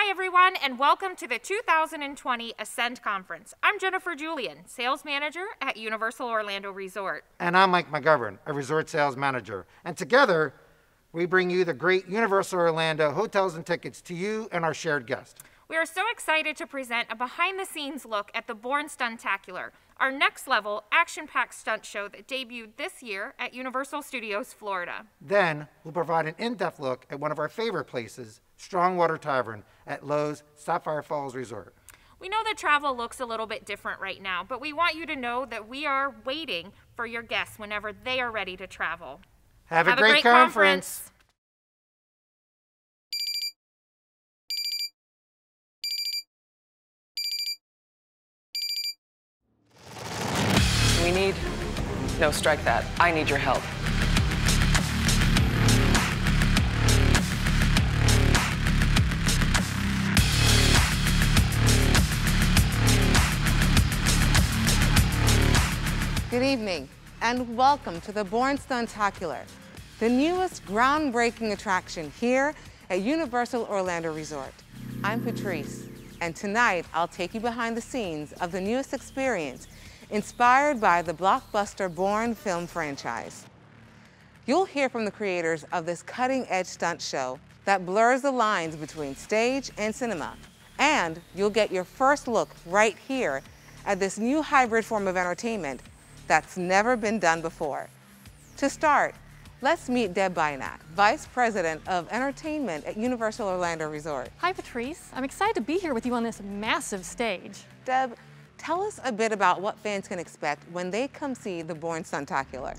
Hi, everyone, and welcome to the 2020 Ascend Conference. I'm Jennifer Julian, Sales Manager at Universal Orlando Resort. And I'm Mike McGovern, a Resort Sales Manager. And together, we bring you the great Universal Orlando hotels and tickets to you and our shared guest. We are so excited to present a behind-the-scenes look at the Bourne Stuntacular, our next-level, action-packed stunt show that debuted this year at Universal Studios Florida. Then, we'll provide an in-depth look at one of our favorite places, Strongwater Tavern at Loews Sapphire Falls Resort. We know that travel looks a little bit different right now, but we want you to know that we are waiting for your guests whenever they are ready to travel. Have a great conference. No, strike that. I need your help. Good evening, and welcome to the Bourne Stuntacular, the newest groundbreaking attraction here at Universal Orlando Resort. I'm Patrice, and tonight I'll take you behind the scenes of the newest experience inspired by the blockbuster Bourne film franchise. You'll hear from the creators of this cutting-edge stunt show that blurs the lines between stage and cinema, and you'll get your first look right here at this new hybrid form of entertainment that's never been done before. To start, let's meet Deb Bynat, Vice President of Entertainment at Universal Orlando Resort. Hi, Patrice. I'm excited to be here with you on this massive stage. Deb, tell us a bit about what fans can expect when they come see the Bourne Stuntacular.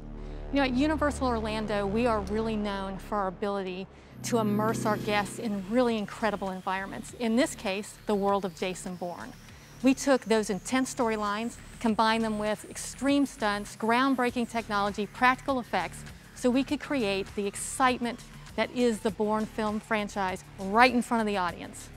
You know, at Universal Orlando, we are really known for our ability to immerse our guests in really incredible environments. In this case, the world of Jason Bourne. We took those intense storylines, combined them with extreme stunts, groundbreaking technology, practical effects, so we could create the excitement that is the Bourne film franchise right in front of the audience.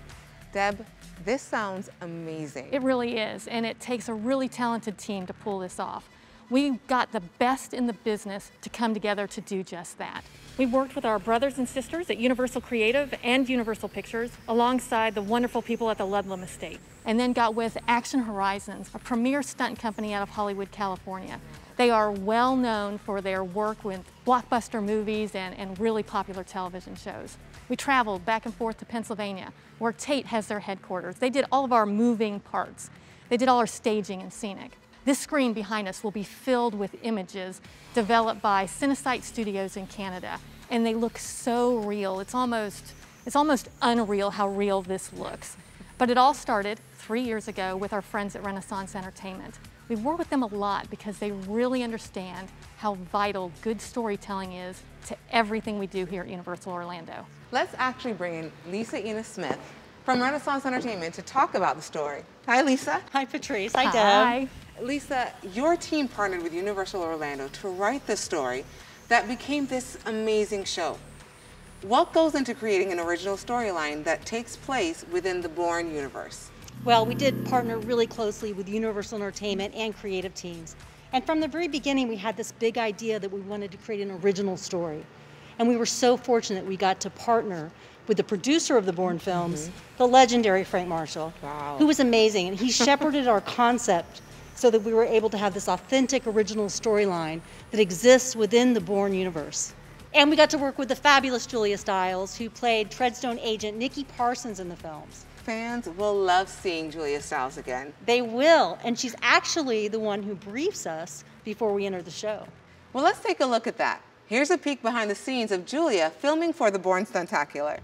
Deb, this sounds amazing. It really is, and it takes a really talented team to pull this off. We got the best in the business to come together to do just that. We worked with our brothers and sisters at Universal Creative and Universal Pictures, alongside the wonderful people at the Ludlam Estate, and then got with Action Horizons, a premier stunt company out of Hollywood, California. They are well known for their work with blockbuster movies and really popular television shows. We traveled back and forth to Pennsylvania, where Tate has their headquarters. They did all of our moving parts. They did all our staging and scenic. This screen behind us will be filled with images developed by Cinesight Studios in Canada, and they look so real. It's almost unreal how real this looks. But it all started 3 years ago with our friends at Renaissance Entertainment. We work with them a lot because they really understand how vital good storytelling is to everything we do here at Universal Orlando. Let's actually bring in Lisa Ina Smith from Renaissance Entertainment to talk about the story. Hi, Lisa. Hi, Patrice. Hi, Deb. Hi. Lisa, your team partnered with Universal Orlando to write this story that became this amazing show. What goes into creating an original storyline that takes place within the Bourne universe? Well, we did partner really closely with Universal Entertainment and creative teams. And from the very beginning, we had this big idea that we wanted to create an original story. And we were so fortunate we got to partner with the producer of the Bourne films, the legendary Frank Marshall, who was amazing. And he shepherded our concept so that we were able to have this authentic original storyline that exists within the Bourne universe. And we got to work with the fabulous Julia Stiles, who played Treadstone agent Nikki Parsons in the films. Fans will love seeing Julia Stiles again. They will, and she's actually the one who briefs us before we enter the show. Well, let's take a look at that. Here's a peek behind the scenes of Julia filming for the Bourne Stuntacular.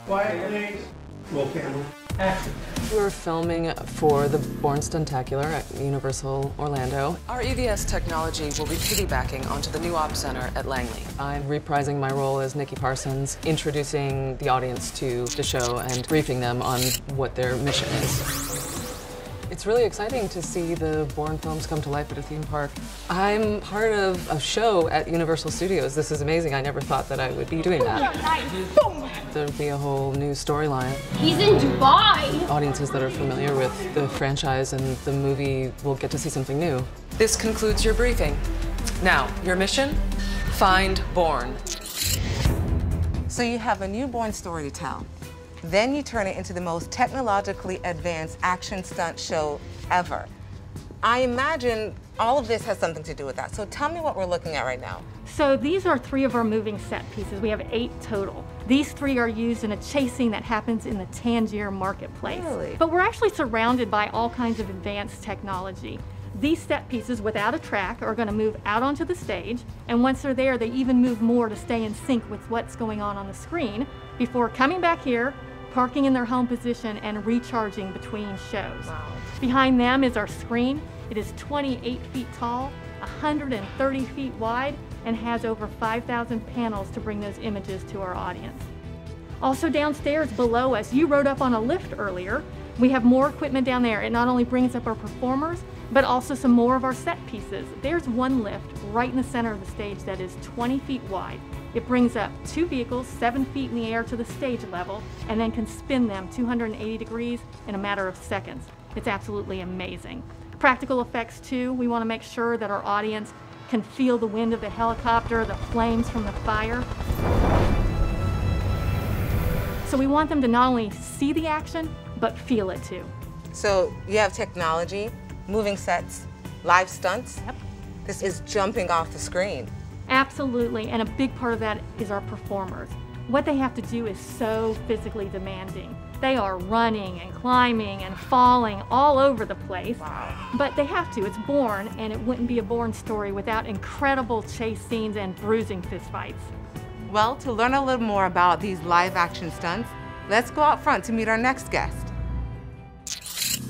Quiet, please. Roll camera. Action. We're filming for the Bourne Stuntacular at Universal Orlando. Our EVS technology will be piggybacking onto the new Ops Center at Langley. I'm reprising my role as Nikki Parsons, introducing the audience to the show and briefing them on what their mission is. It's really exciting to see the Bourne films come to life at a theme park. I'm part of a show at Universal Studios. This is amazing. I never thought that I would be doing that. There'll be a whole new storyline. He's in Dubai! Audiences that are familiar with the franchise and the movie will get to see something new. This concludes your briefing. Now, your mission? Find Bourne. So you have a newborn story to tell. Then you turn it into the most technologically advanced action stunt show ever. I imagine all of this has something to do with that. So tell me what we're looking at right now. So these are 3 of our moving set pieces. We have 8 total. These 3 are used in a chase scene that happens in the Tangier marketplace. Really? But we're actually surrounded by all kinds of advanced technology. These set pieces without a track are going to move out onto the stage, and once they're there, they even move more to stay in sync with what's going on the screen before coming back here, parking in their home position, and recharging between shows. Wow. Behind them is our screen. It is 28 feet tall, 130 feet wide, and has over 5,000 panels to bring those images to our audience. Also downstairs below us, you rode up on a lift earlier. We have more equipment down there. It not only brings up our performers, but also some more of our set pieces. There's one lift right in the center of the stage that is 20 feet wide. It brings up 2 vehicles 7 feet in the air to the stage level and then can spin them 280 degrees in a matter of seconds. It's absolutely amazing. Practical effects too. We want to make sure that our audience can feel the wind of the helicopter, the flames from the fire. So we want them to not only see the action, but feel it too. So you have technology, moving sets, live stunts. Yep. This is jumping off the screen. Absolutely, and a big part of that is our performers. What they have to do is so physically demanding. They are running and climbing and falling all over the place. Wow. But they have to, it's Bourne, and it wouldn't be a Bourne story without incredible chase scenes and bruising fistfights. Well, to learn a little more about these live action stunts, let's go out front to meet our next guest.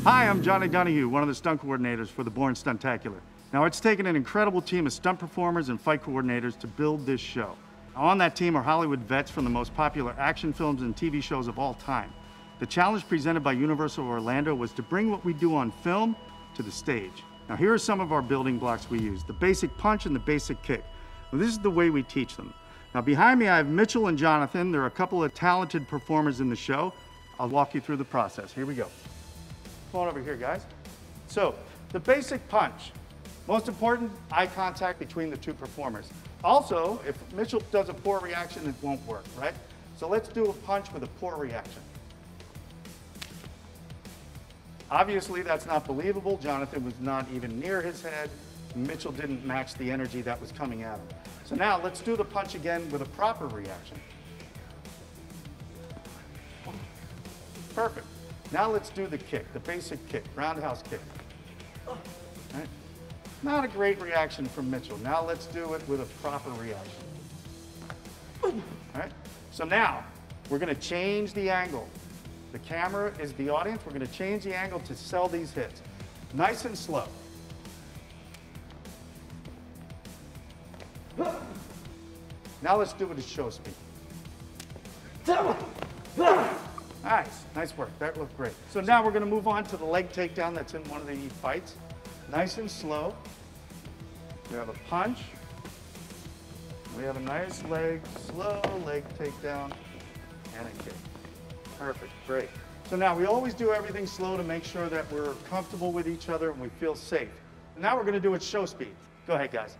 Hi, I'm Johnny Donahue, one of the stunt coordinators for the Bourne Stuntacular. Now, it's taken an incredible team of stunt performers and fight coordinators to build this show. Now, on that team are Hollywood vets from the most popular action films and TV shows of all time. The challenge presented by Universal Orlando was to bring what we do on film to the stage. Now, here are some of our building blocks we use: the basic punch and the basic kick. Now, this is the way we teach them. Now, behind me, I have Mitchell and Jonathan. They're a couple of talented performers in the show. I'll walk you through the process. Here we go. Come on over here, guys. So, the basic punch. Most important, eye contact between the 2 performers. Also, if Mitchell does a poor reaction, it won't work, right? So let's do a punch with a poor reaction. Obviously, that's not believable. Jonathan was not even near his head. Mitchell didn't match the energy that was coming at him. So now let's do the punch again with a proper reaction. Perfect. Now let's do the kick, the basic kick, roundhouse kick. Right? Not a great reaction from Mitchell. Now let's do it with a proper reaction. All right? So now we're going to change the angle. The camera is the audience. We're going to change the angle to sell these hits. Nice and slow. Now let's do it at show speed. Nice, nice work. That looked great. So now we're going to move on to the leg takedown that's in one of the fights. Nice and slow. We have a punch. We have a nice slow leg takedown, and a kick. Perfect, great. So now we always do everything slow to make sure that we're comfortable with each other and we feel safe. And now we're going to do it show speed. Go ahead, guys.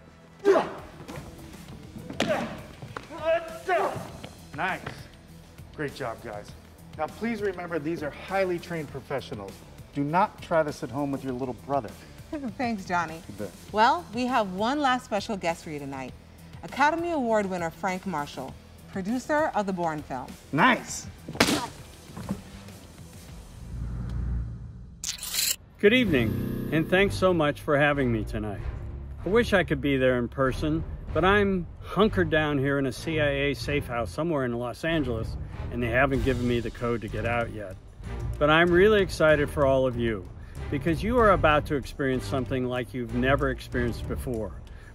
Nice. Great job, guys. Now, please remember, these are highly trained professionals. Do not try this at home with your little brother. Thanks, Johnny. You bet. Well, we have one last special guest for you tonight. Academy Award winner Frank Marshall, producer of the Bourne film. Nice. Good evening, and thanks so much for having me tonight. I wish I could be there in person, but I'm hunkered down here in a CIA safe house somewhere in Los Angeles, and they haven't given me the code to get out yet. But I'm really excited for all of you, because you are about to experience something like you've never experienced before,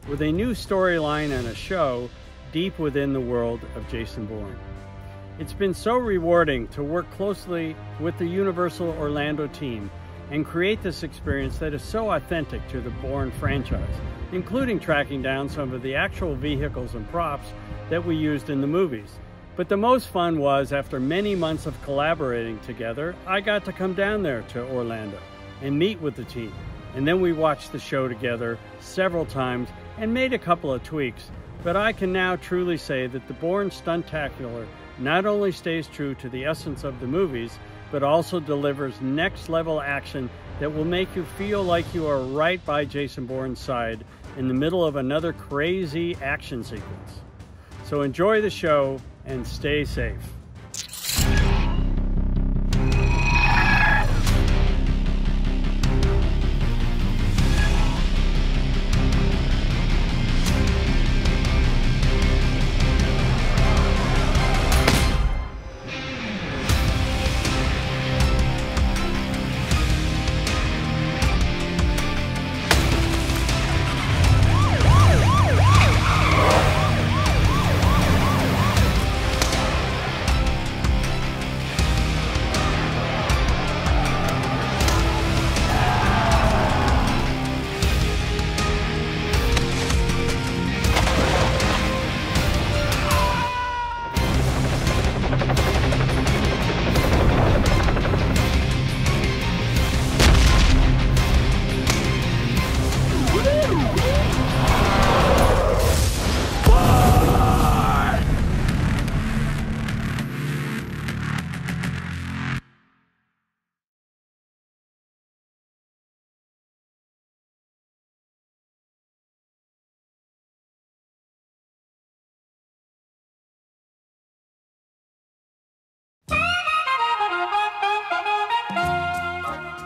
with a new storyline and a show deep within the world of Jason Bourne. It's been so rewarding to work closely with the Universal Orlando team and create this experience that is so authentic to the Bourne franchise, including tracking down some of the actual vehicles and props that we used in the movies. But the most fun was, after many months of collaborating together, I got to come down there to Orlando and meet with the team. And then we watched the show together several times and made a couple of tweaks but I can now truly say that the Bourne Stuntacular not only stays true to the essence of the movies, but also delivers next-level action that will make you feel like you are right by Jason Bourne's side in the middle of another crazy action sequence. So enjoy the show and stay safe.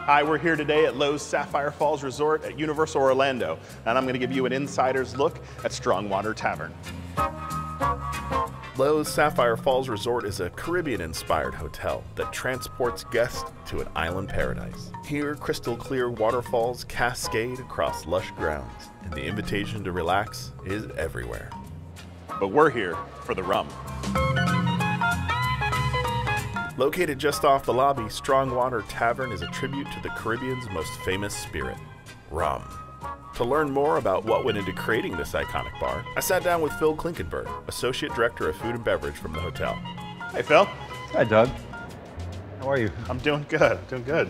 Hi, we're here today at Lowe's Sapphire Falls Resort at Universal Orlando, and I'm going to give you an insider's look at Strongwater Tavern. Lowe's Sapphire Falls Resort is a Caribbean-inspired hotel that transports guests to an island paradise. Here, crystal clear waterfalls cascade across lush grounds, and the invitation to relax is everywhere. But we're here for the rum. Located just off the lobby, Strongwater Tavern is a tribute to the Caribbean's most famous spirit, rum. To learn more about what went into creating this iconic bar, I sat down with Phil Klinkenberg, Associate Director of Food and Beverage from the hotel. Hey, Phil. Hi, Doug. How are you? I'm doing good,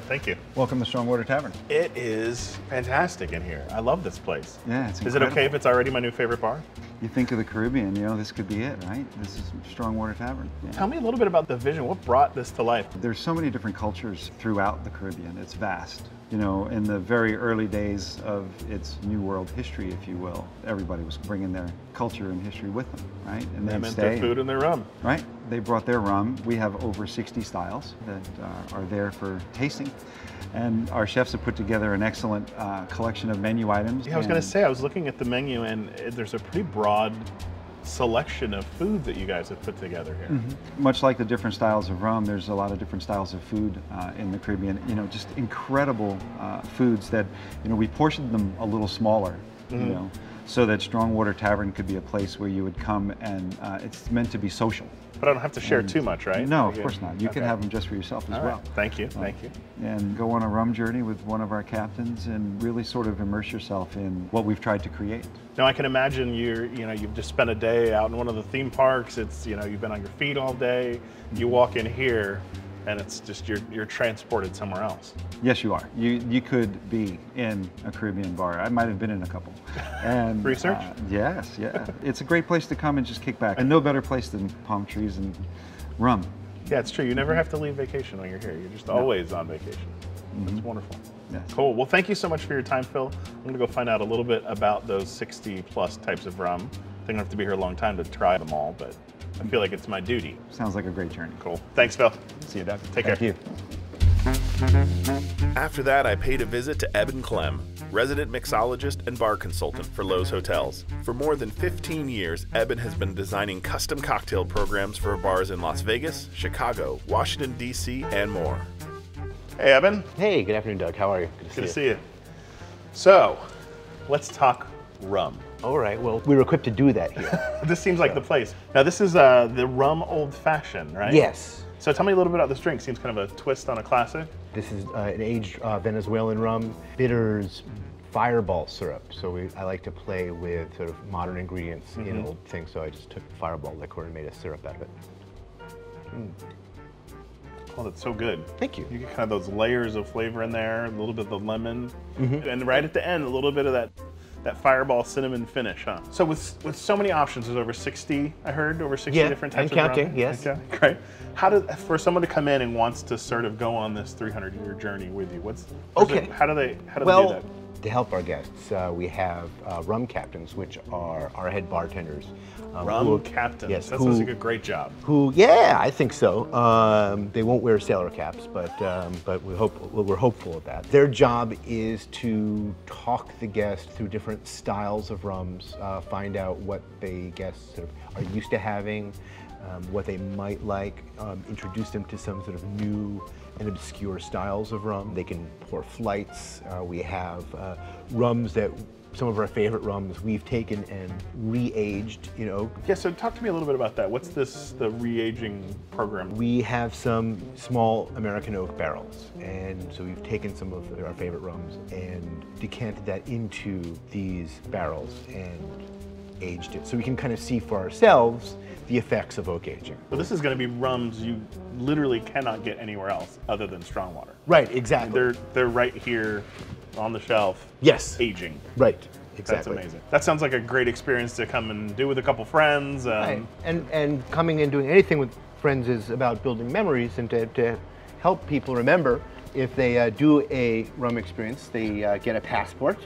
thank you. Welcome to Strongwater Tavern. It is fantastic in here. I love this place. Yeah, it's incredible. Is it okay if it's already my new favorite bar? You think of the Caribbean, you know, this could be it, right? This is Strongwater Tavern. Yeah. Tell me a little bit about the vision. What brought this to life? There's so many different cultures throughout the Caribbean. It's vast. You know, in the very early days of its New World history, if you will, everybody was bringing their culture and history with them, right? And they meant their food and their rum. Right. They brought their rum. We have over 60 styles that are there for tasting. And our chefs have put together an excellent collection of menu items. Yeah, I was going to say, I was looking at the menu, and there's a pretty broad selection of food that you guys have put together here. Mm-hmm. Much like the different styles of rum, there's a lot of different styles of food in the Caribbean. You know, just incredible foods that, you know, we portioned them a little smaller, you know, so that Strongwater Tavern could be a place where you would come and it's meant to be social. But I don't have to share too much, right? No, of course not. You can have them just for yourself as well. Thank you, thank you. And go on a rum journey with one of our captains and really sort of immerse yourself in what we've tried to create. Now I can imagine you've just spent a day out in one of the theme parks. It's, you know, you've been on your feet all day. You walk in here, and it's just you're transported somewhere else. Yes, you are. You could be in a Caribbean bar. I might have been in a couple. And research? Yes, yeah. It's a great place to come and just kick back. And no better place than palm trees and rum. Yeah, it's true. You never have to leave vacation when you're here. You're just always on vacation. That's wonderful. Yes. Cool. Well, thank you so much for your time, Phil. I'm going to go find out a little bit about those 60 plus types of rum. I think I have to be here a long time to try them all, but I feel like it's my duty. Sounds like a great journey. Cool. Thanks, Phil. See you, Doug. Take care. Thank you. After that, I paid a visit to Eben Clem, resident mixologist and bar consultant for Lowe's Hotels. For more than 15 years, Eben has been designing custom cocktail programs for bars in Las Vegas, Chicago, Washington, D.C., and more. Hey, Eben. Hey, good afternoon, Doug. How are you? Good to see you. So, let's talk rum. All right, well, we were equipped to do that here. This seems like the place. Now, this is the rum old fashioned, right? Yes. So tell me a little bit about this drink. Seems kind of a twist on a classic. This is an aged Venezuelan rum, bitters, Fireball syrup. So I like to play with sort of modern ingredients in old things. So I just took Fireball liquor and made a syrup out of it. Oh, that's so good. Thank you. You get kind of those layers of flavor in there, a little bit of the lemon, and right at the end, a little bit of that That fireball cinnamon finish, huh? So with so many options, there's over 60, I heard, over 60 different types and of counting, rum. yes. Okay, great. For someone to come in and wants to sort of go on this 300-year journey with you, how do they do that? To help our guests, we have rum captains, which are our head bartenders. Captains, yes, that sounds like a great job. Yeah, I think so. They won't wear sailor caps, but we're hopeful of that. Their job is to talk the guest through different styles of rums, find out what the guests sort of are used to having, what they might like, introduce them to some sort of new and obscure styles of rum. They can pour flights. We have rums that, some of our favorite rums we've taken and re-aged, Yeah, so talk to me a little bit about that. What's the re-aging program? We have some small American oak barrels, and so we've taken some of our favorite rums and decanted that into these barrels and aged it. So we can kind of see for ourselves the effects of oak aging. So this is going to be rums you literally cannot get anywhere else other than Strongwater. Right, exactly. They're right here on the shelf. Yes. Aging. Right, exactly. That's amazing. That sounds like a great experience to come and do with a couple friends. Right. And coming and doing anything with friends is about building memories and to help people remember. If they do a rum experience, they get a passport.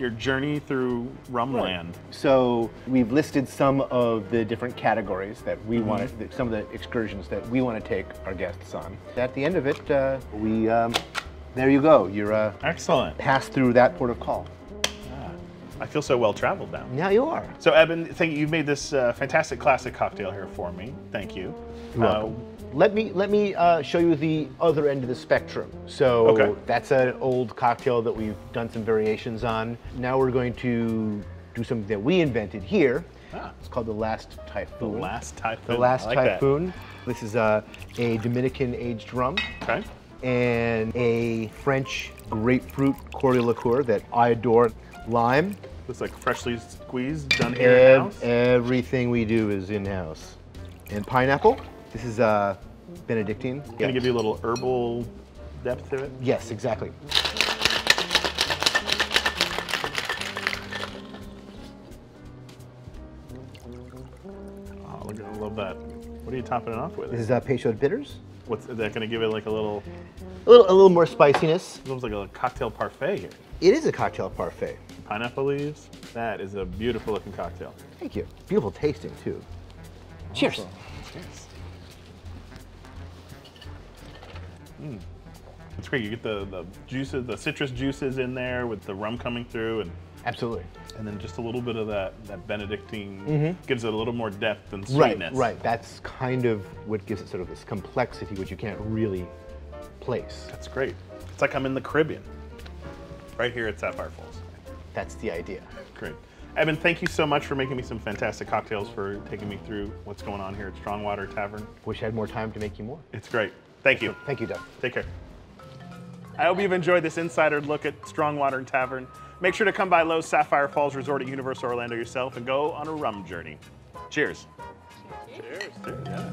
Your journey through Rumland. So we've listed some of the different categories that we want, some of the excursions that we want to take our guests on. At the end of it, there you go. You're excellent. Pass through that port of call. I feel so well traveled now. Now you are. So Eben, thank you. You've made this fantastic classic cocktail here for me. Thank you. You're welcome. Let me show you the other end of the spectrum. So that's an old cocktail that we've done some variations on. Now we're going to do something that we invented here. It's called the Last Typhoon. The Last Typhoon. The Last I like Typhoon. That. This is a Dominican aged rum. Okay. And a French grapefruit cordial liqueur that I adore. Lime. It's like freshly squeezed, done here in-house? Everything we do is in-house. And pineapple. This is Benedictine. Gonna give you a little herbal depth to it? Yes, exactly. Oh, look at, I love that. What are you topping it off with? This is Peychaud bitters. What's that gonna give it like a little more spiciness. It looks like a cocktail parfait here. It is a cocktail parfait. Pineapple leaves. That is a beautiful looking cocktail. Thank you. Beautiful tasting too. Cheers. Cheers. It's great. You get the juices, the citrus juices in there with the rum coming through, and absolutely. And then just a little bit of that Benedictine gives it a little more depth and sweetness. Right. That's kind of what gives it sort of this complexity, which you can't really place. That's great. It's like I'm in the Caribbean, right here at Sapphire Falls. That's the idea. Great. Eben, thank you so much for making me some fantastic cocktails, for taking me through what's going on here at Strongwater Tavern. Wish I had more time to make you more. It's great. Thank you. Thank you, Doug. Take care. I hope you've enjoyed this insider look at Strongwater Tavern. Make sure to come by Lowe's Sapphire Falls Resort at Universal Orlando yourself and go on a rum journey. Cheers. Cheers. Cheers. Yeah.